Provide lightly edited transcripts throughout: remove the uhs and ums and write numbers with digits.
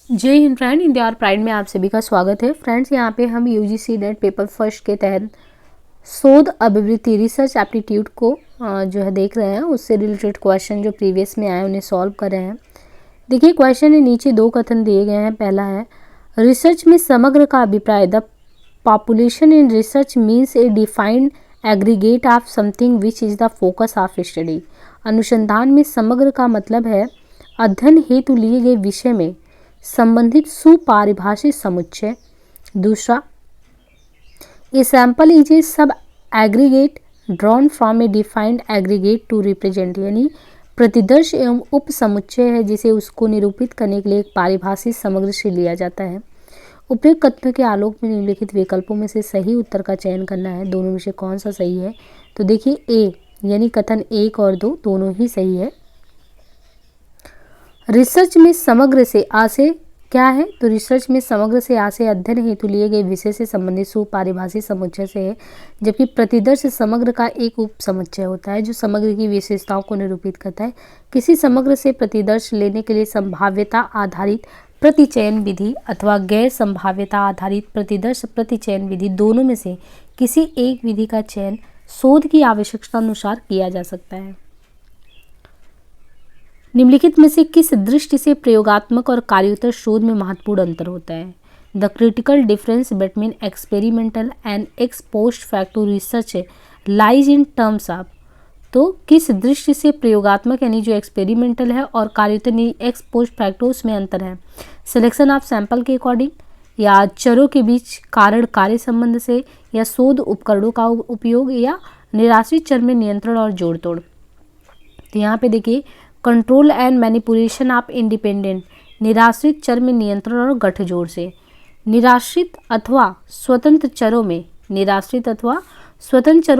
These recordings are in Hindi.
जय हिंद फ्रेंड, इंडिया और प्राइड में आप सभी का स्वागत है। फ्रेंड्स, यहाँ पे हम यूजीसी नेट पेपर फर्स्ट के तहत शोध अभिवृत्ति रिसर्च एप्टीट्यूड को जो है देख रहे हैं। उससे रिलेटेड क्वेश्चन जो प्रीवियस में आए उन्हें सॉल्व कर रहे हैं। देखिए, क्वेश्चन है, नीचे दो कथन दिए गए हैं। पहला है, रिसर्च में समग्र का अभिप्राय the population in research means A defined aggregate of something which is the focus of study. अनुसंधान में समग्र का मतलब है अध्ययन हेतु लिए गए विषय में संबंधित सुपरिभाषित समुच्चय। दूसरा, a sample is a sub aggregate drawn from a defined aggregate to represent, यानी प्रतिदर्श एवं उप समुच्चय है जिसे उसको निरूपित करने के लिए एक पारिभाषिक समग्र से लिया जाता है। उपयुक्त कथनों के आलोक में निम्नलिखित विकल्पों में से सही उत्तर का चयन करना है। दोनों में से कौन सा सही है? तो देखिए, ए यानी कथन 1 और 2 दोनों ही सही है। रिसर्च में समग्र से आशय क्या है? तो रिसर्च में समग्र से आशय अध्ययन हेतु लिए गए विषय से संबंधित सुपरिभाषित समुच्चय से है, जबकि प्रतिदर्श समग्र का एक उप समुच्चय होता है जो समग्र की विशेषताओं को निरूपित करता है। किसी समग्र से प्रतिदर्श लेने के लिए संभाव्यता आधारित प्रतिचयन विधि अथवा गैर संभाव्यता आधारित प्रतिदर्श प्रतिचयन विधि दोनों में से किसी एक विधि का चयन शोध की आवश्यकता अनुसार किया जा सकता है। निम्नलिखित में से किस दृष्टि से प्रयोगात्मक और कार्योत्तर शोध में महत्वपूर्ण अंतर होता है? The critical difference between experimental and x post facto research lies in terms of, तो किस दृष्टि से प्रयोगात्मक यानी जो एक्सपेरिमेंटल है और कार्योत्तर यानी एक्स पोस्ट फैक्टो उसमें अंतर है? सिलेक्शन ऑफ सैंपल के अकॉर्डिंग, या चरों के बीच कारण कार्य संबंध से, या शोध उपकरणों का उपयोग, या निराश्रित चर में नियंत्रण और जोड़ तोड़। तो यहाँ पे देखिए, control and manipulation of independent, निराश्रित चर में नियंत्रण और गठजोड़ से। निराश्रित अथवा स्वतंत्र चरों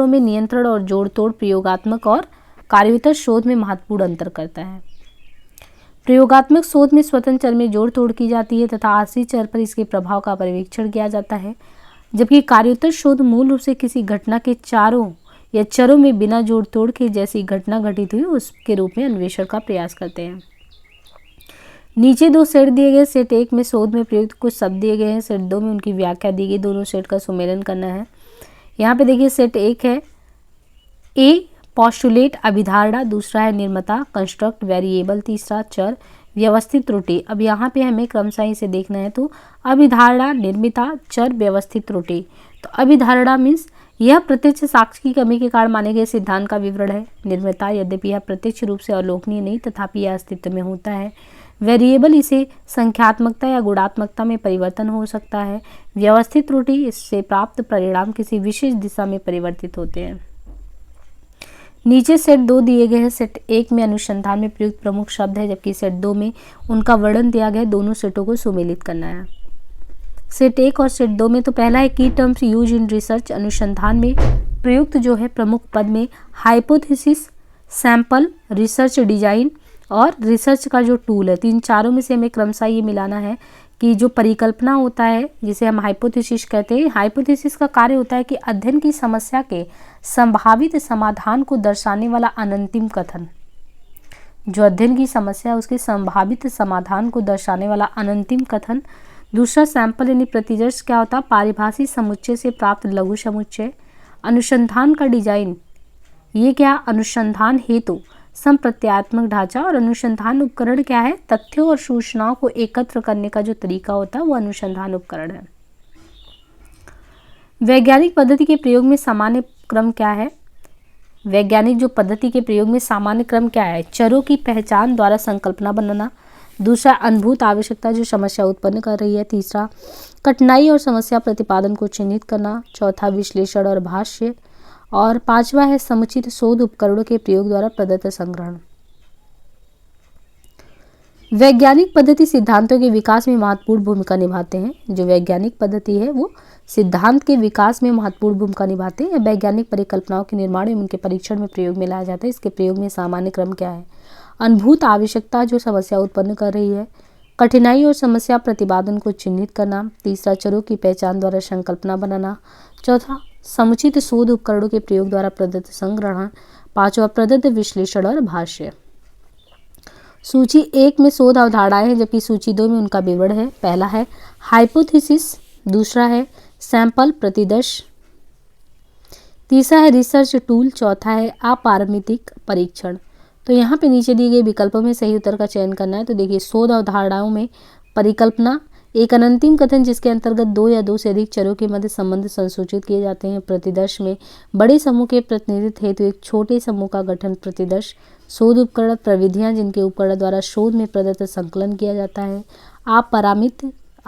में नियंत्रण और जोड़ तोड़ प्रयोगात्मक और कार्योत्तर शोध में महत्वपूर्ण अंतर करता है। प्रयोगात्मक शोध में स्वतंत्र चर में जोड़ तोड़ की जाती है तथा आश्रित चर पर इसके प्रभाव का परीक्षण किया जाता है, जबकि कार्योत्तर शोध मूल रूप से किसी घटना के चारों या चरों में बिना जोड़ तोड़ के जैसी घटना घटित हुई उसके रूप में अन्वेषण का प्रयास करते हैं। नीचे दो सेट दिए गए, सेट 1 में शोध में प्रयुक्त कुछ शब्द दिए गए हैं, सेट 2 में उनकी व्याख्या दी गई। दोनों सेट का सुमेलन करना है। यहाँ पे देखिए, सेट 1 है ए पॉस्टुलेट अभिधारणा, दूसरा है निर्माता कंस्ट्रक्ट वेरिएबल, तीसरा चर व्यवस्थित त्रुटि। अब यहाँ पे हमें क्रमशः इसे देखना है। तो अभिधारणा, निर्मिता, चर, व्यवस्थित त्रुटि। तो अभिधारणा मीन्स यह प्रत्यक्ष साक्ष्य की कमी के कारण माने गए सिद्धांत का विवरण है। निर्मिता, यद्यपि यह प्रत्यक्ष रूप से अवलोकनीय नहीं तथापि यह अस्तित्व में होता है। वेरिएबल, इसे संख्यात्मकता या गुणात्मकता में परिवर्तन हो सकता है। व्यवस्थित त्रुटि, इससे प्राप्त परिणाम किसी विशेष दिशा में परिवर्तित होते हैं। नीचे सेट 2 दिए गए हैं। सेट 1 में अनुसंधान में प्रयुक्त प्रमुख शब्द है, जबकि सेट 2 में उनका वर्णन दिया गया है। दोनों सेटों को सुमेलित करना है। सेट 1 और सेट 2 में तो पहला है की टर्म्स यूज इन रिसर्च, अनुसंधान में प्रयुक्त जो है प्रमुख पद में हाइपोथेसिस, सैंपल, रिसर्च डिजाइन और रिसर्च का जो टूल है। तो इन चारों में से हमें क्रमशः ये मिलाना है कि जो परिकल्पना होता है जिसे हम हाइपोथेसिस कहते हैं, हाइपोथेसिस का कार्य होता है कि अध्ययन की समस्या के संभावित समाधान को दर्शाने वाला अनंतिम कथन, जो अध्ययन की समस्या है उसके संभावित समाधान को दर्शाने वाला अनंतिम कथन। दूसरा सैंपल यानी प्रतिदर्श क्या होता है? पारिभाषिक समुच्चय से प्राप्त लघु समुच्चय। अनुसंधान का डिजाइन, ये क्या? अनुसंधान हेतु संप्रत्यात्मक ढांचा। और अनुसंधान उपकरण क्या है? तथ्यों और सूचनाओं को एकत्र करने का जो तरीका होता है वो अनुसंधान उपकरण है। वैज्ञानिक पद्धति के प्रयोग में सामान्य क्रम क्या है? वैज्ञानिक जो पद्धति के प्रयोग में सामान्य क्रम क्या है? चरों की पहचान द्वारा संकल्पना बनाना। दूसरा, अनुभूत आवश्यकता जो समस्या उत्पन्न कर रही है। तीसरा, कठिनाई और समस्या प्रतिपादन को चिन्हित करना। चौथा, विश्लेषण और भाष्य। और पांचवा है समुचित शोध उपकरणों के प्रयोग द्वारा प्रदत्त संग्रहण। वैज्ञानिक पद्धति सिद्धांतों के विकास में महत्वपूर्ण भूमिका निभाते हैं। जो वैज्ञानिक पद्धति है वो सिद्धांत के विकास में महत्वपूर्ण भूमिका निभाते हैं। वैज्ञानिक परिकल्पनाओं के निर्माण एवं उनके परीक्षण में प्रयोग में लाया जाता है। इसके प्रयोग में सामान्य क्रम क्या है? अनुभूत आवश्यकता जो समस्या उत्पन्न कर रही है। कठिनाई और समस्या प्रतिपादन को चिन्हित करना। तीसरा, चरों की पहचान द्वारा संकल्पना बनाना। चौथा, समुचित शोध उपकरणों के प्रयोग द्वारा प्रदत्त संग्रहण। पांचवा, प्रदत्त विश्लेषण और भाष्य। सूची 1 में शोध अवधारणाएं हैं, जबकि सूची 2 में उनका विवरण है। पहला है हाइपोथेसिस, दूसरा है सैंपल प्रतिदर्श, तीसरा है रिसर्च टूल, चौथा है अपारमितिक परीक्षण। तो यहाँ पे नीचे दिए गए विकल्पों में सही उत्तर का चयन करना है। तो देखिए, शोध अवधारणाओं में परिकल्पना एक अनंतिम कथन जिसके अंतर्गत 2 या 2 से अधिक चरों के मध्य संबंध संसूचित किए जाते हैं। प्रतिदर्श में बड़े समूह के प्रतिनिधित्व हेतु एक छोटे समूह का गठन प्रतिदर्श। शोध उपकरण प्रविधियां जिनके उपकरण द्वारा शोध में प्रदत्त संकलन किया जाता है।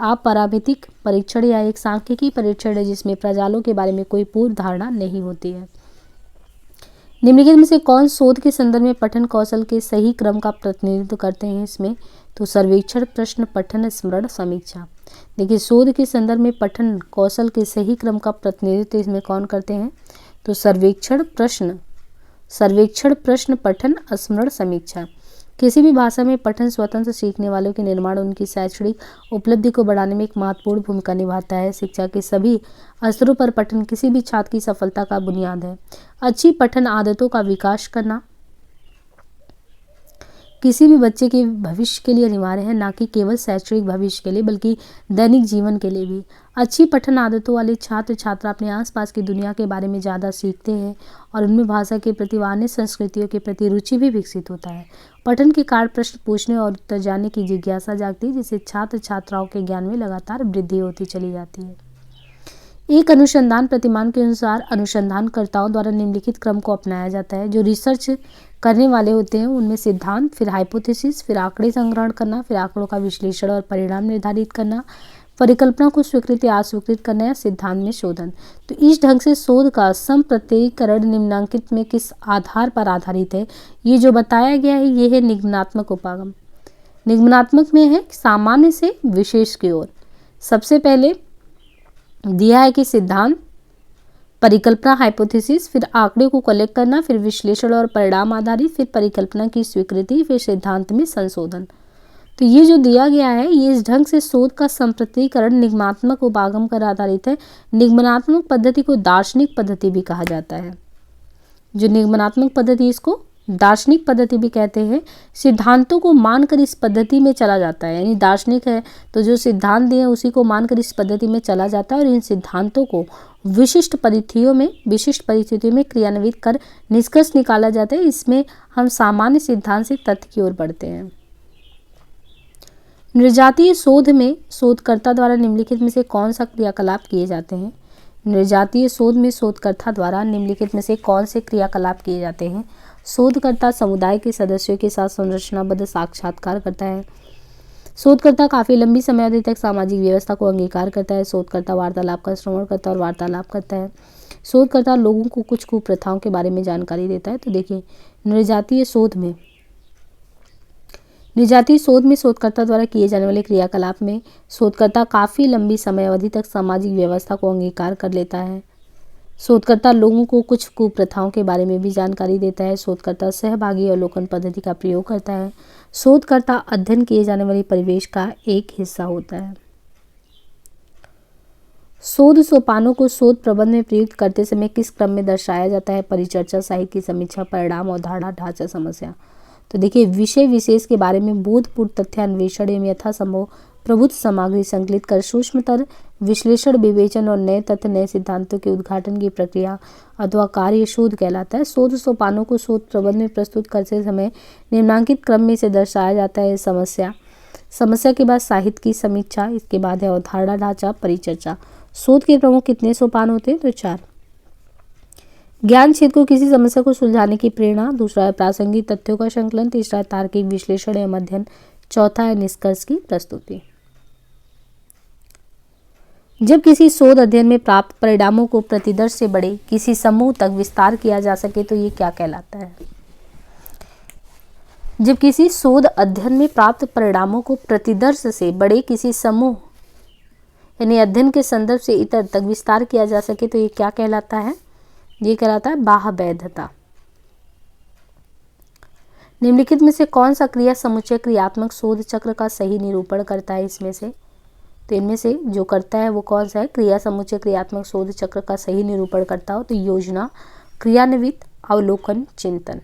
अपरामितिक परीक्षण या एक सांख्यिकी परीक्षण है जिसमें प्रजालों के बारे में कोई पूर्व धारणा नहीं होती है। निम्नलिखित में से कौन शोध के संदर्भ में पठन कौशल के सही क्रम का प्रतिनिधित्व करते हैं इसमें? तो सर्वेक्षण, प्रश्न, पठन, स्मरण, समीक्षा। देखिए, शोध के संदर्भ में पठन कौशल के सही क्रम का प्रतिनिधित्व इसमें कौन करते हैं? तो सर्वेक्षण, प्रश्न, पठन, स्मरण, समीक्षा। किसी भी भाषा में पठन स्वतंत्र सीखने वालों के निर्माण उनकी शैक्षणिक उपलब्धि को बढ़ाने में एक महत्वपूर्ण भूमिका निभाता है। शिक्षा के सभी स्तरों पर पठन किसी भी छात्र की सफलता का बुनियाद है। अच्छी पठन आदतों का विकास करना किसी भी बच्चे के भविष्य के लिए अनिवार्य है, ना कि केवल शैक्षणिक भविष्य के लिए बल्कि दैनिक जीवन के लिए भी। अच्छी पठन आदतों वाले छात्र छात्रा अपने आसपास की दुनिया के बारे में ज़्यादा सीखते हैं और उनमें भाषा के प्रति व अन्य संस्कृतियों के प्रति रुचि भी विकसित होता है। पठन के कारण प्रश्न पूछने और उत्तर जानने की जिज्ञासा जागती है, जिससे छात्र छात्राओं के ज्ञान में लगातार वृद्धि होती चली जाती है। एक अनुसंधान प्रतिमान के अनुसार अनुसंधानकर्ताओं द्वारा निम्नलिखित क्रम को अपनाया जाता है। जो रिसर्च करने वाले होते हैं उनमें सिद्धांत, फिर हाइपोथेसिस, फिर आंकड़े संग्रहण करना, फिर आंकड़ों का विश्लेषण और परिणाम निर्धारित करना, परिकल्पना को स्वीकृत या अस्वीकृत करना या सिद्धांत में शोधन। तो इस ढंग से शोध का संप्रत्ययीकरण निम्नांकित में किस आधार पर आधारित है? ये जो बताया गया है ये है निगमनात्मक उपागम। निगमनात्मक में है सामान्य से विशेष की ओर। सबसे पहले दिया है कि सिद्धांत, परिकल्पना हाइपोथेसिस, फिर आंकड़े को कलेक्ट करना, फिर विश्लेषण और परिणाम आधारित, फिर परिकल्पना की स्वीकृति, फिर सिद्धांत में संशोधन। तो ये जो दिया गया है ये इस ढंग से शोध का संप्रत्ययीकरण निगमनात्मक उपागम पर आधारित है। निगमनात्मक पद्धति को दार्शनिक पद्धति भी कहा जाता है। जो निगमनात्मक पद्धति इसको दार्शनिक पद्धति भी कहते हैं। सिद्धांतों को मानकर इस पद्धति में चला जाता है, यानी दार्शनिक है तो जो सिद्धांत दिए उसी को मानकर इस पद्धति में चला जाता है और इन सिद्धांतों को विशिष्ट परिस्थितियों में क्रियान्वित कर निष्कर्ष निकाला जाता है। इसमें हम सामान्य सिद्धांत से तथ्य की ओर बढ़ते हैं। नृजातीय शोध में शोधकर्ता द्वारा निम्नलिखित में से कौन सा क्रियाकलाप किए जाते हैं? नृजातीय शोध में शोधकर्ता द्वारा निम्नलिखित में से कौन से क्रियाकलाप किए जाते हैं? शोधकर्ता समुदाय के सदस्यों के साथ संरचनाबद्ध साक्षात्कार करता है। शोधकर्ता काफी लंबी समयावधि तक सामाजिक व्यवस्था को अंगीकार करता है। शोधकर्ता वार्तालाप का श्रवण करता है और वार्तालाप करता है। शोधकर्ता लोगों को कुछ कुप्रथाओं के बारे में जानकारी देता है। तो देखिए, नृजातीय शोध में शोधकर्ता द्वारा किए जाने वाले क्रियाकलाप में शोधकर्ता काफी लंबी समयावधि तक सामाजिक व्यवस्था को अंगीकार कर लेता है। शोधकर्ता लोगों को कुछ कुप्रथाओं के बारे में भी जानकारी देता है। शोधकर्ता सहभागी अवलोकन पद्धति का प्रयोग करता है। शोधकर्ता अध्ययन किए जाने वाले परिवेश का एक हिस्सा होता है। शोध सोपानों को शोध प्रबंध में प्रयुक्त करते समय किस क्रम में दर्शाया जाता है? परिचर्चा, साहित्य की समीक्षा, परिणाम, अवधारणा, ढांचा, समस्या। तो देखिए, विषय विशेष के बारे में बोधपूर्ण तथ्यान्वेषण एवं यथासंभव प्रभुत्व सामग्री संकलित कर सूक्ष्मतर विश्लेषण, विवेचन और नए तथ्य, नए सिद्धांतों के उद्घाटन की प्रक्रिया अथवा कार्य शोध कहलाता है। शोध सोपानों को शोध प्रबंध में प्रस्तुत करते समय निम्नांकित क्रम में से दर्शाया जाता है। समस्या के बाद साहित्य की समीक्षा, इसके बाद है अवधारणा, ढांचा, परिचर्चा। शोध के प्रमुख कितने सोपान होते हैं? तो 4। ज्ञान क्षेत्र को किसी समस्या को सुलझाने की प्रेरणा, दूसरा है प्रासंगिक तथ्यों का संकलन, तीसरा है तार्किक विश्लेषण एवं अध्ययन, चौथा है निष्कर्ष की प्रस्तुति। जब किसी शोध अध्ययन में प्राप्त परिणामों को प्रतिदर्श से बड़े किसी समूह तक विस्तार किया जा सके तो ये क्या कहलाता है? जब किसी शोध अध्ययन में प्राप्त परिणामों को प्रतिदर्श से बड़े किसी समूह यानी अध्ययन के संदर्भ से इतर तक विस्तार किया जा सके तो ये क्या कहलाता है? ये कहलाता है बाह्य वैधता। निम्नलिखित में से कौन सा क्रिया समुच्चय क्रियात्मक शोध चक्र का सही निरूपण करता है? इसमें से तो इनमें से जो करता है वो कौन सा है? क्रिया समुच्चय क्रियात्मक शोध चक्र का सही निरूपण करता हो तो योजना, क्रियान्वित, अवलोकन, चिंतन।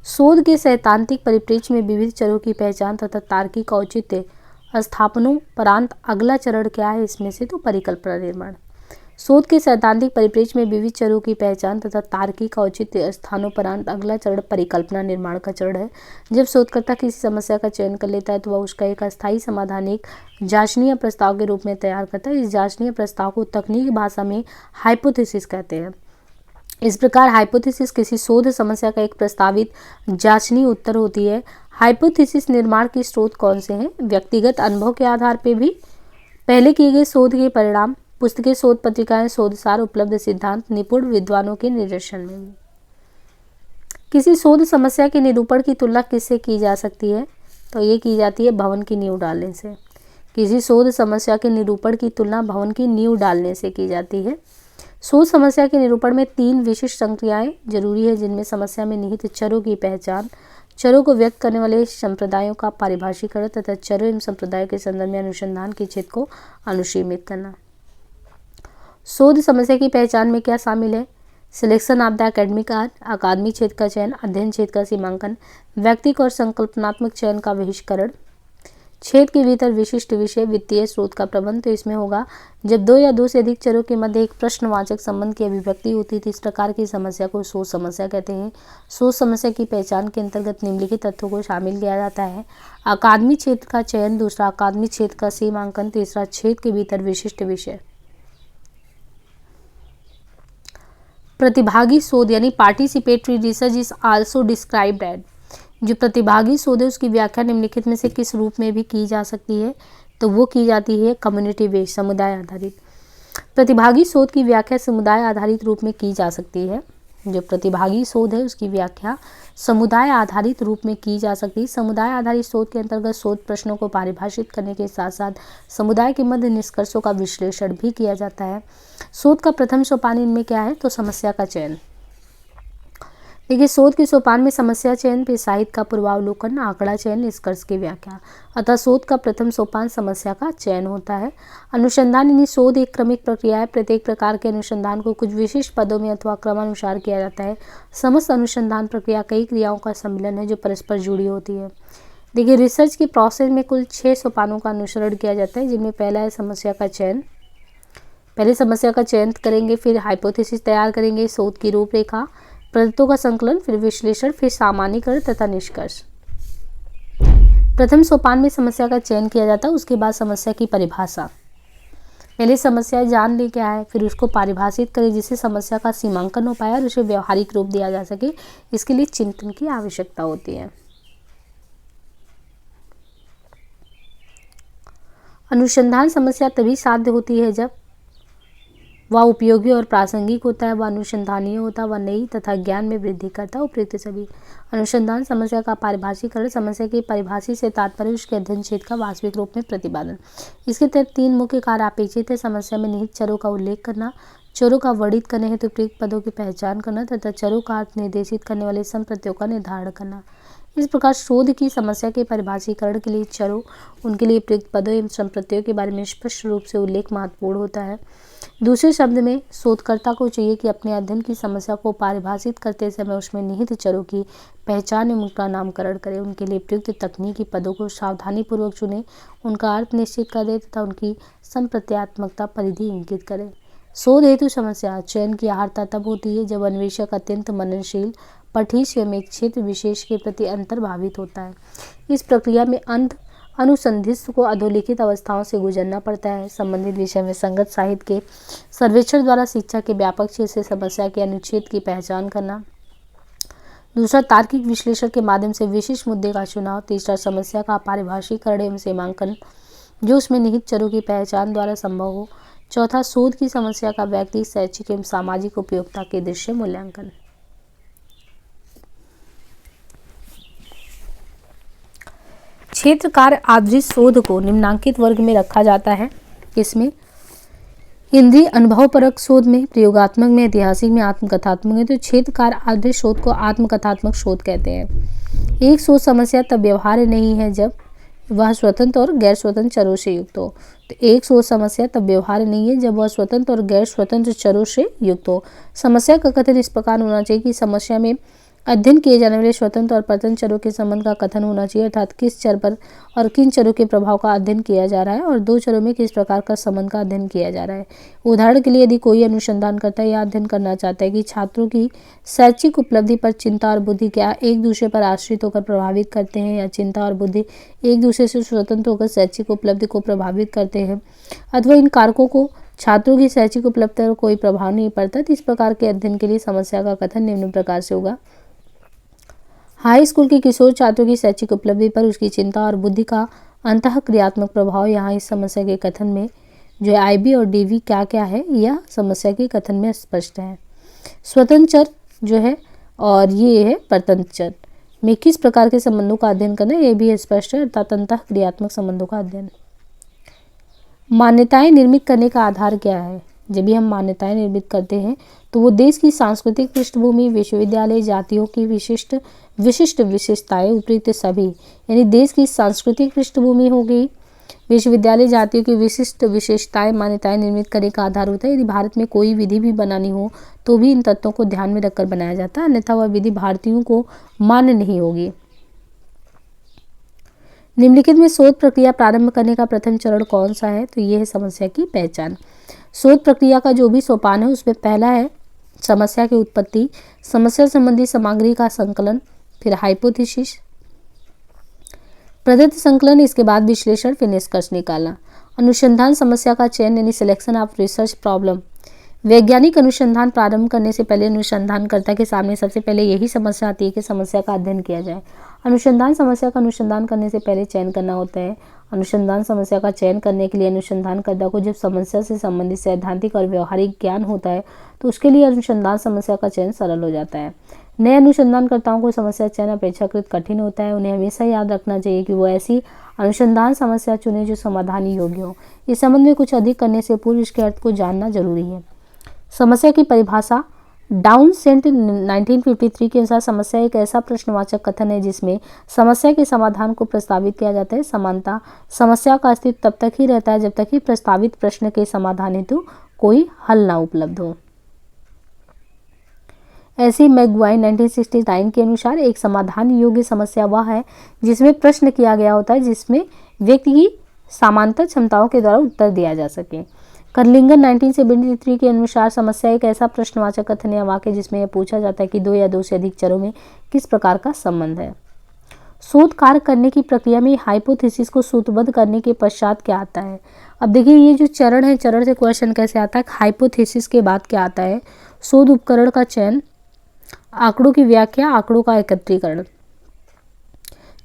शोध के सैद्धांतिक परिप्रेक्ष्य में विविध चरों की पहचान तथा तार्किक औचित्य स्थापनों परांत अगला चरण क्या है इसमें से, तो परिकल्पना निर्माण। शोध के सैद्धांतिक परिप्रेक्ष्य में विविध चरों की पहचान तथा तार्किक औचित्य स्थानोपरांत अगला चरण परिकल्पना निर्माण का चरण है। जब शोधकर्ता किसी समस्या का चयन कर लेता है तो वह उसका एक अस्थायी समाधान एक जांचनीय प्रस्ताव के रूप में तैयार करता है। इस जांचनीय प्रस्ताव को तकनीकी भाषा में हाइपोथेसिस कहते हैं। इस प्रकार हाइपोथेसिस किसी शोध समस्या का एक प्रस्तावित जांचनीय उत्तर होती है। हाइपोथेसिस निर्माण के स्रोत कौन से हैं? व्यक्तिगत अनुभव के आधार पर भी, पहले किए गए शोध के परिणाम, पुस्तकें, शोध पत्रिकाएं, शोधसार, उपलब्ध सिद्धांत, निपुण विद्वानों के निरीक्षण में। किसी शोध समस्या के निरूपण की तुलना किससे की जा सकती है? तो ये की जाती है भवन की नींव डालने से। किसी शोध समस्या के निरूपण की तुलना भवन की नींव डालने से की जाती है। शोध समस्या के निरूपण में 3 विशिष्ट संक्रियाएं जरूरी है, जिनमें समस्या में निहित चरों की पहचान, चरों को व्यक्त करने वाले संप्रदायों का पारिभाषिकरण तथा चरों एवं संप्रदायों के संदर्भ में अनुसंधान के क्षेत्र को अनुशीमित करना। शोध समस्या की पहचान में क्या शामिल है? Selection of the academic art, अकादमिक क्षेत्र का चयन, अध्ययन क्षेत्र का सीमांकन, व्यक्तिक और संकल्पनात्मक चयन का बहिष्करण, क्षेत्र के भीतर विशिष्ट विषय, वित्तीय स्रोत का प्रबंध। तो इसमें होगा जब 2 या 2 से अधिक चरों के मध्य एक प्रश्नवाचक संबंध की अभिव्यक्ति होती है तो इस प्रकार की समस्या को शोध समस्या कहते हैं। शोध समस्या की पहचान के अंतर्गत निम्नलिखित तथ्यों को शामिल किया जाता है: अकादमिक क्षेत्र का चयन, दूसरा अकादमिक क्षेत्र का सीमांकन, तीसरा क्षेत्र के भीतर विशिष्ट विषय। प्रतिभागी शोध यानी participatory research is also described as. जो प्रतिभागी शोध है उसकी व्याख्या निम्नलिखित में से किस रूप में भी की जा सकती है? तो वो की जाती है कम्युनिटी बेस्ड, समुदाय आधारित। प्रतिभागी शोध की व्याख्या समुदाय आधारित रूप में की जा सकती है। जो प्रतिभागी शोध है उसकी व्याख्या समुदाय आधारित रूप में की जा सकती है। समुदाय आधारित शोध के अंतर्गत शोध प्रश्नों को परिभाषित करने के साथ साथ समुदाय के मध्य निष्कर्षों का विश्लेषण भी किया जाता है। शोध का प्रथम सोपान इनमें क्या है? तो समस्या का चयन। देखिए, शोध के सोपान में समस्या चयन, फिर साहित्य का पूर्वावलोकन, आंकड़ा चयन, निष्कर्ष की व्याख्या। अतः शोध का प्रथम सोपान समस्या का चयन होता है। अनुसंधान यानी शोध एक क्रमिक प्रक्रिया है। प्रत्येक प्रकार के अनुसंधान को कुछ विशिष्ट पदों में अथवा क्रमानुसार किया जाता है। समस्त अनुसंधान प्रक्रिया कई क्रियाओं का सम्मिलन है जो परस्पर जुड़ी होती है। देखिए, रिसर्च के प्रोसेस में कुल 6 सोपानों का अनुसरण किया जाता है, जिनमें पहला है समस्या का चयन। पहले समस्या का चयन करेंगे, फिर हाइपोथेसिस तैयार करेंगे, शोध की रूपरेखा, प्रदत्तों का संकलन, फिर विश्लेषण, फिर सामान्यीकरण तथा निष्कर्ष। प्रथम सोपान में समस्या का चयन किया जाता है, उसके बाद समस्या की परिभाषा। पहले समस्या जान ले क्या है, फिर उसको परिभाषित करें जिससे समस्या का सीमांकन हो पाए और उसे व्यवहारिक रूप दिया जा सके। इसके लिए चिंतन की आवश्यकता होती है। अनुसंधान समस्या तभी साध्य होती है जब वह उपयोगी और प्रासंगिक होता है, वह अनुसंधानीय होता है, वह नई तथा ज्ञान में वृद्धि करता है। उपयुक्त सभी अनुसंधान समस्या का पारिभाषिकरण, समस्या की परिभाषा से तात्पर्य उसके अध्ययन क्षेत्र का वास्तविक रूप में प्रतिपादन। इसके तहत 3 मुख्य कार्य अपेक्षित है: समस्या में निहित चरों का उल्लेख करना, चरों का वर्णित करने हेतु उपयुक्त पदों की पहचान करना तथा चरों का अर्थ निर्देशित करने वाले संप्रत्ययों का निर्धारण करना। इस प्रकार शोध की समस्या के परिभाषीकरण के लिए चरों, उनके लिए प्रयुक्त पदों एवं संप्रत्ययों के बारे में स्पष्ट रूप से उल्लेख महत्वपूर्ण होता है। दूसरे शब्द में शोधकर्ता को चाहिए कि अपने अध्ययन की समस्या को परिभाषित करते समय उसमें निहित चरों की पहचान एवं उनका नामकरण करें, उनके लिए प्रयुक्त तकनीकी पदों को सावधानीपूर्वक चुने, उनका अर्थ निश्चित कर दे तथा उनकी संप्रत्यात्मकता परिधि इंगित करें। शोध हेतु समस्या चयन की आहारता तब होती है जब अन्वेषक अत्यंत मननशील, पठित एवं एक क्षेत्र विशेष के प्रति अंतर्भावित होता है। इस प्रक्रिया में अनुसंधित्व को अधोलिखित अवस्थाओं से गुजरना पड़ता है। संबंधित विषय में संगत साहित्य के सर्वेक्षण द्वारा शिक्षा के व्यापक क्षेत्र से समस्या के अनुच्छेद की पहचान करना। दूसरा, तार्किक विश्लेषण के माध्यम से विशिष्ट मुद्दे का चुनाव। तीसरा, समस्या का पारिभाषिकरण एवं सीमांकन जो उसमें निहित चरों की पहचान द्वारा संभव हो। चौथा, शोध की समस्या का व्यक्तिगत, शैक्षिक एवं सामाजिक उपयोगिता के दृष्टि मूल्यांकन। क्षेत्रकार आधारित शोध को निम्नांकित वर्ग में रखा जाता है। इसमें इंद्रिय अनुभवपरक शोध में, प्रयोगात्मक में, ऐतिहासिक में, आत्मकथात्मक में। तो क्षेत्रकार आधारित शोध को आत्मकथात्मक शोध कहते हैं। एक शोध समस्या तब व्यवहार्य नहीं है जब वह स्वतंत्र और गैर स्वतंत्र चरों से युक्त हो। तो एक शोध समस्या तब व्यवहार्य नहीं है जब वह स्वतंत्र और गैर स्वतंत्र चरों से युक्त हो। समस्या का कथन इस प्रकार होना चाहिए कि समस्या में अध्ययन किए जाने वाले स्वतंत्र और परतंत्र चरों के संबंध का कथन होना चाहिए, अर्थात किस चर पर और किन चरों के प्रभाव का अध्ययन किया जा रहा है और दो चरों में किस प्रकार का संबंध का अध्ययन किया जा रहा है। उदाहरण के लिए यदि कोई अनुसंधानकर्ता यह अध्ययन करना चाहता है कि छात्रों की शैक्षिक उपलब्धि पर चिंता और बुद्धि क्या एक दूसरे पर आश्रित होकर प्रभावित करते हैं या चिंता और बुद्धि एक दूसरे से स्वतंत्र होकर शैक्षिक उपलब्धि को प्रभावित करते हैं, अथवा इन कारकों को छात्रों की शैक्षिक उपलब्धि पर कोई प्रभाव नहीं पड़ता, तो इस प्रकार के अध्ययन के लिए समस्या का कथन निम्न प्रकार से होगा। हाई स्कूल के किशोर छात्रों की शैक्षिक उपलब्धि पर उसकी चिंता और बुद्धि का अंतः क्रियात्मक प्रभाव यहाँ इस समस्या के कथन में जो IB और DV क्या क्या है यह समस्या के कथन में स्पष्ट है। स्वतंत्र चर जो है और ये है परतंत्र चर में किस प्रकार के संबंधों का अध्ययन करना है, यह भी स्पष्ट है, अर्थात अंतः क्रियात्मक संबंधों का अध्ययन। मान्यताएं निर्मित करने का आधार क्या है? जब भी हम मान्यताएं निर्मित करते हैं तो वो देश की सांस्कृतिक पृष्ठभूमि, विश्वविद्यालय, जातियों की विशिष्ट विशेषताएं, उपयुक्त सभी, यानी देश की सांस्कृतिक पृष्ठभूमि हो गई, विश्वविद्यालय, जातियों की विशिष्ट विशेषताएं मान्यताएं निर्मित करने का आधार होता है। यदि भारत में कोई विधि भी बनानी हो तो भी इन तत्वों को ध्यान में रखकर बनाया जाता है, अन्यथा वह विधि भारतीयों को मान्य नहीं होगी। निम्नलिखित में शोध प्रक्रिया प्रारंभ करने का प्रथम चरण कौन सा है? तो यह है समस्या की पहचान। शोध प्रक्रिया का जो भी सोपान है उसमें पहला है समस्या की उत्पत्ति, समस्या संबंधी सामग्री का संकलन, फिर हाइपोथेसिस, प्रदत्त संकलन, इसके बाद विश्लेषण, फिर निष्कर्ष निकालना। अनुसंधान समस्या का चयन यानी सिलेक्शन ऑफ रिसर्च प्रॉब्लम। वैज्ञानिक अनुसंधान प्रारंभ करने से पहले अनुसंधानकर्ता के सामने सबसे पहले यही समस्या आती है कि समस्या का अध्ययन किया जाए। अनुसंधान समस्या का अनुसंधान करने से पहले चयन करना होता है। अनुसंधान समस्या का चयन करने के लिए अनुसंधानकर्ता को जब समस्या से संबंधित सैद्धांतिक और व्यवहारिक ज्ञान होता है तो उसके लिए अनुसंधान समस्या का चयन सरल हो जाता है। नए अनुसंधानकर्ताओं को समस्या चयन अपेक्षाकृत कठिन होता है। उन्हें हमेशा याद रखना चाहिए कि वो ऐसी अनुसंधान समस्या चुने जो समाधान योग्य हो। इस संबंध में कुछ अधिक करने से पूर्व इसके अर्थ को जानना जरूरी है। समस्या की परिभाषा। डाउनसेंट 1953 के अनुसार समस्या एक ऐसा प्रश्नवाचक कथन है जिसमें समस्या के समाधान को प्रस्तावित किया जाता है। समानता। समस्या का अस्तित्व तब तक ही रहता है जब तक कि प्रस्तावित प्रश्न के समाधान हेतु कोई हल ना उपलब्ध हो। ऐसी मैकगुआइन 1969 के अनुसार एक समाधान योग्य समस्या वह है जिसमें प्रश्न किया गया होता है जिसमें व्यक्ति की समानांतर क्षमताओं के द्वारा उत्तर दिया जा सके। कर्लिंगन 1973 के अनुसार समस्या एक ऐसा प्रश्नवाचक कथन या वाक्य जिसमें यह पूछा जाता है कि दो या दो से अधिक चरों में किस प्रकार का संबंध है। शोध कार्य करने की प्रक्रिया में हाइपोथेसिस को सूत्रबद्ध करने के पश्चात क्या आता है? अब देखिए ये जो चरण है, चरण से क्वेश्चन कैसे आता है। हाइपोथेसिस के बाद क्या आता है? शोध उपकरण का चयन, आंकड़ों की व्याख्या, आंकड़ों का एकत्रीकरण।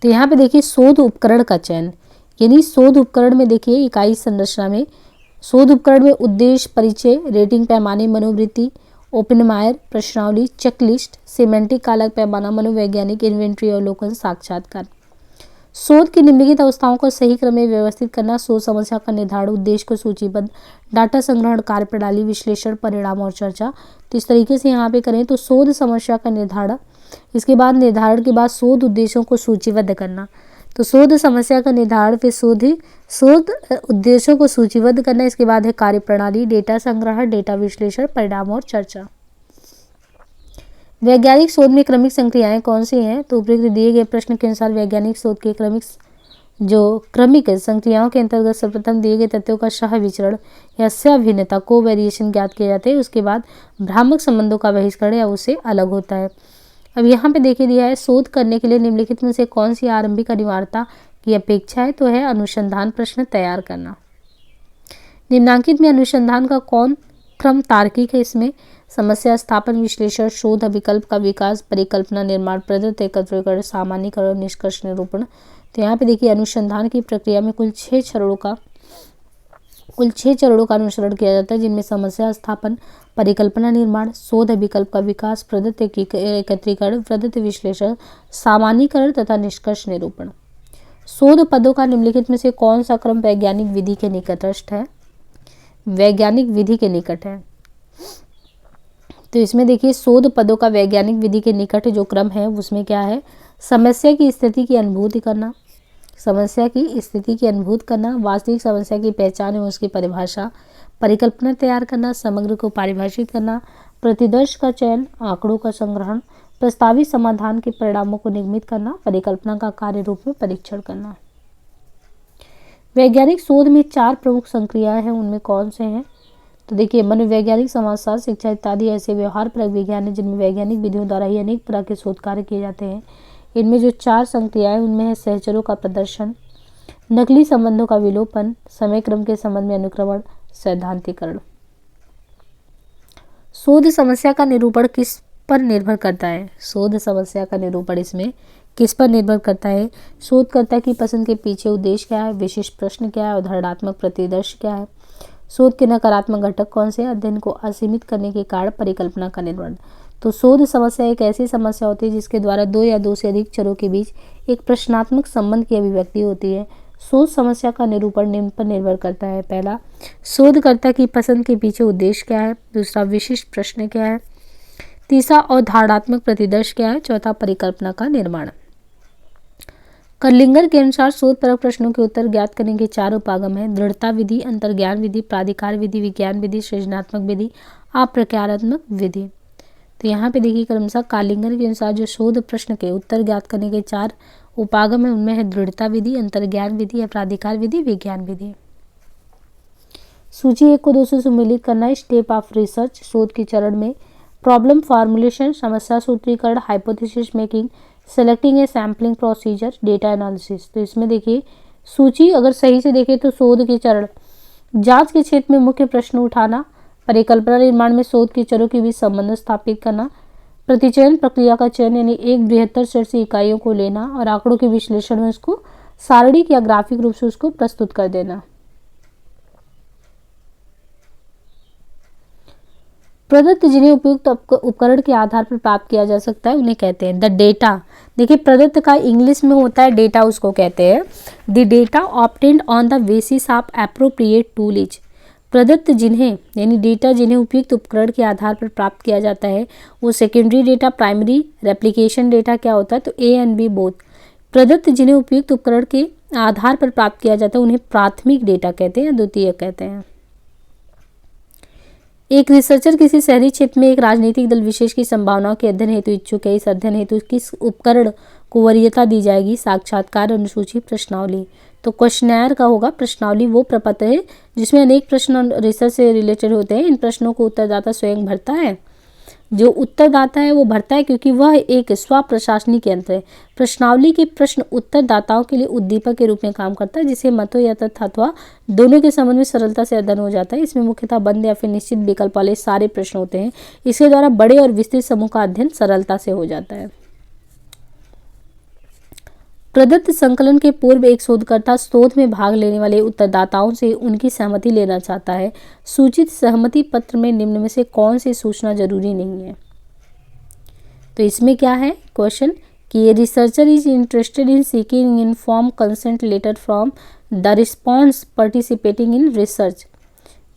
तो यहाँ पे देखिए शोध उपकरण का चयन, यानी शोध उपकरण में देखिए इकाई संरचना में शोध उपकरण में उद्देश्य, परिचय, रेटिंग पैमाने, मनोवृत्ति, ओपनमायर, प्रश्नावली, चेकलिस्ट, सिमेंटिक कालक पैमाना, मनोवैज्ञानिक, इन्वेंट्री, अवलोकन, साक्षात्कार। शोध की निम्नलिखित अवस्थाओं को सही क्रम में व्यवस्थित करना, शोध समस्या का निर्धारण, उद्देश्य को सूचीबद्ध, डाटा संग्रहण, कार्यप्रणाली, विश्लेषण, परिणाम और चर्चा। तो इस तरीके से यहाँ पे करें तो शोध समस्या का निर्धारण, इसके बाद निर्धारण के बाद शोध उद्देश्यों को सूचीबद्ध करना। तो शोध समस्या का निर्धारण, फिर शोध उद्देश्यों को सूचीबद्ध करना, इसके बाद है कार्यप्रणाली, डेटा संग्रहण, डेटा विश्लेषण, परिणाम और चर्चा। वैज्ञानिक शोध में क्रमिक संक्रियाएं कौन सी हैं? तो उपरोक्त दिए गए प्रश्न के अनुसार वैज्ञानिक शोध के क्रमिक संक्रियाओं के अंतर्गत सर्वप्रथम दिए गए तथ्यों का सह विचरण या सहभिन्नता को वेरिएशन ज्ञात किए जाते हैं। उसके बाद भ्रामक संबंधों का बहिष्करण या उससे अलग होता है। अब यहाँ पे देखिए दिया है शोध करने के लिए निम्नलिखित में से कौन सी आरंभिक अनिवार्यता की अपेक्षा है? तो है अनुसंधान प्रश्न तैयार करना। निम्नांकित में अनुसंधान का कौन क्रम तार्किक है? इसमें समस्या स्थापन, विश्लेषण, शोध विकल्प का विकास, परिकल्पना, निर्माण, प्रदत्त एकत्रीकरण, सामान्यीकरण, निष्कर्ष निरूपण। तो यहाँ पे देखिए अनुसंधान की प्रक्रिया में कुल 6 चरणों का अनुसरण किया जाता है, जिनमें समस्या स्थापन, परिकल्पना निर्माण, शोध विकल्प का विकास, प्रदत्त एकत्रीकरण, प्रदत्त विश्लेषण, सामान्यीकरण तथा निष्कर्ष निरूपण। शोध पदों का निम्नलिखित में से कौन सा क्रम वैज्ञानिक विधि के निकटस्थ है? वैज्ञानिक विधि के निकट है। तो इसमें देखिए शोध पदों का वैज्ञानिक विधि के निकट जो क्रम है उसमें क्या है? समस्या की स्थिति की अनुभूति करना, वास्तविक समस्या की पहचान एवं उसकी परिभाषा, परिकल्पना तैयार करना, समग्र को परिभाषित करना, प्रतिदर्श का चयन, आंकड़ों का संग्रहण, प्रस्तावित समाधान के परिणामों को निगमित करना, परिकल्पना का कार्य रूप में परीक्षण करना। वैज्ञानिक शोध में 4 प्रमुख संक्रियाएं हैं, उनमें कौन से हैं? तो देखिए, मनोवैज्ञानिक, समाजशास्त्र, शिक्षा इत्यादि ऐसे व्यवहार परक विज्ञान है जिनमें वैज्ञानिक विधियों द्वारा ही अनेक तरह के शोध कार्य किए जाते हैं। इनमें जो 4 संक्रियाएं उनमें है सहचरों का प्रदर्शन, नकली संबंधों का विलोपन, समय क्रम के संबंध में अनुक्रमण, सैद्धांतिकरण। शोध समस्या का निरूपण किस पर निर्भर करता है? शोध समस्या का निरूपण इसमें किस पर निर्भर करता है? शोधकर्ता की पसंद के पीछे उद्देश्य क्या है, विशिष्ट प्रश्न क्या है, उदाहरणात्मक प्रतिदर्श क्या है, शोध के नकारात्मक घटक कौन से, अध्ययन को असीमित करने के कारण, परिकल्पना का निर्माण। तो शोध समस्या एक ऐसी समस्या होती है जिसके द्वारा 2 या 2 से अधिक चरों के बीच एक प्रश्नात्मक संबंध की अभिव्यक्ति होती है। शोध समस्या का निरूपण निम्न पर निर्भर करता है। पहला, शोधकर्ता की पसंद के पीछे उद्देश्य क्या है, दूसरा विशिष्ट प्रश्न क्या है, तीसरा अवधारणात्मक प्रतिदर्श क्या है, चौथा परिकल्पना का निर्माण। कर्लिंगर के अनुसार शोधपरक प्रश्नों के उत्तर ज्ञात करने के 4 उपागम हैं: दृढ़ता विधि, अंतर्ज्ञान विधि, प्राधिकार विधि, विज्ञान विधि, सृजनात्मक विधि, अप्रत्यात्मक विधि। तो यहाँ पे देखिए क्रमशः कार्लिंगर के अनुसार जो शोध प्रश्न के उत्तर ज्ञात करने के 4 उपागम है उनमें है दृढ़ता विधि, अंतर्ज्ञान विधि, अपराधिकार विधि, विज्ञान विधि। सूची 1 को 2 से सम्मिलित करना। स्टेप ऑफ रिसर्च, शोध के चरण में प्रॉब्लम फॉर्मुलेशन, समस्या सूत्रीकरण, हाइपोथेसिस मेकिंग, सेलेक्टिंग ए सैम्पलिंग प्रोसीजर, डेटा एनालिसिस। तो इसमें देखिए सूची अगर सही से देखें तो शोध के चरण, जांच के क्षेत्र में मुख्य प्रश्न उठाना, परिकल्पना निर्माण में शोध के चरों के बीच संबंध स्थापित करना, प्रतिचयन प्रक्रिया का चयन यानी एक बृहत्तर सेट से इकाइयों को लेना और आंकड़ों के विश्लेषण में उसको सारणिक या ग्राफिक रूप से उसको प्रस्तुत कर देना। प्रदत्त जिन्हें उपयुक्त उपकरण के आधार पर प्राप्त किया जा सकता है उन्हें कहते हैं द डेटा। देखिए प्रदत्त का इंग्लिश में होता है डेटा, उसको कहते हैं the data obtained on the basis of appropriate tools. प्रदत्त जिन्हें यानी डेटा जिन्हें उपयुक्त उपकरण के आधार पर प्राप्त किया जाता है वो secondary data, primary, replication data क्या होता है तो ए एंड बी बोथ। प्रदत्त जिन्हें उपयुक्त उपकरण के आधार पर प्राप्त किया जाता है उन्हें प्राथमिक डेटा कहते हैं, द्वितीय कहते हैं। एक रिसर्चर किसी शहरी क्षेत्र में एक राजनीतिक दल विशेष की संभावनाओं के अध्ययन हेतु इच्छुक है। इस अध्ययन हेतु किस उपकरण को वरीयता दी जाएगी? साक्षात्कार, अनुसूची, प्रश्नावली। तो क्वेश्चनर का होगा प्रश्नावली वो प्रपत्र है जिसमें अनेक प्रश्न रिसर्च से रिलेटेड होते हैं। इन प्रश्नों को उत्तरदाता स्वयं भरता है। जो उत्तरदाता है वो भरता है क्योंकि वह एक स्व प्रशासनिक यंत्र है। प्रश्नावली के प्रश्न उत्तरदाताओं के लिए उद्दीपक के रूप में काम करता है जिसे मतों या तथ्य अथवा दोनों के संबंध में सरलता से अध्ययन हो जाता है। इसमें मुख्यतः बंद या फिर निश्चित विकल्प वाले सारे प्रश्न होते हैं। इसके द्वारा बड़े और विस्तृत समूह का अध्ययन सरलता से हो जाता है। प्रदत्त संकलन के पूर्व एक शोधकर्ता शोध में भाग लेने वाले उत्तरदाताओं से उनकी सहमति लेना चाहता है। सूचित सहमति पत्र में निम्न में से कौन सी सूचना जरूरी नहीं है? तो इसमें क्या है क्वेश्चन कि ये researcher is interested in seeking inform consent letter from the response participating in research.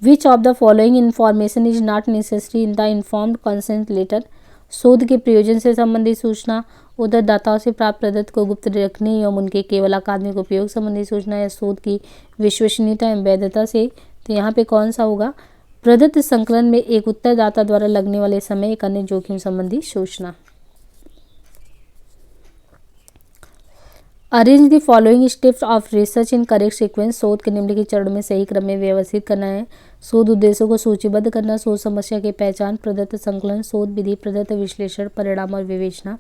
Which of the following information is not necessary in the informed consent letter. शोध के प्रयोजन से संबंधित सूचना, उत्तरदाताओं से प्राप्त प्रदत्त को गुप्त रखने एवं उनके केवल अकादमिक उपयोग संबंधी सूचना या शोध की विश्वसनीयता एवं वैधता से। तो यहाँ पे कौन सा होगा? प्रदत्त संकलन में एक उत्तरदाता द्वारा लगने वाले समय एक अन्य जोखिम संबंधी सूचना। Arrange the following steps of research in correct sequence. शोध के निम्नलिखित चरणों में सही क्रम में व्यवस्थित करना है। शोध उद्देश्यों को सूचीबद्ध करना, शोध समस्या की पहचान, प्रदत्त संकलन, शोध विधि, प्रदत्त विश्लेषण, परिणाम और विवेचना।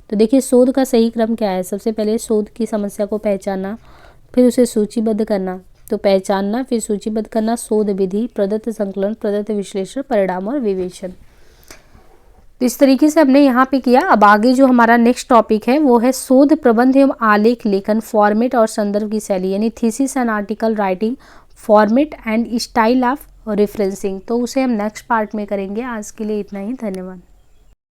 तो देखिए शोध का सही क्रम क्या है? सबसे पहले शोध की समस्या को पहचानना, फिर उसे सूचीबद्ध करना, तो पहचानना फिर सूचीबद्ध करना, शोध विधि, प्रदत्त संकलन, प्रदत्त विश्लेषण, परिणाम और विवेचन। तो इस तरीके से हमने यहाँ पे किया। अब आगे जो हमारा नेक्स्ट टॉपिक है वो है शोध प्रबंध एवं आलेख लेखन, फॉर्मेट और संदर्भ की शैली यानी thesis and article writing, format and style of referencing. तो उसे हम नेक्स्ट पार्ट में करेंगे। आज के लिए इतना ही, धन्यवाद।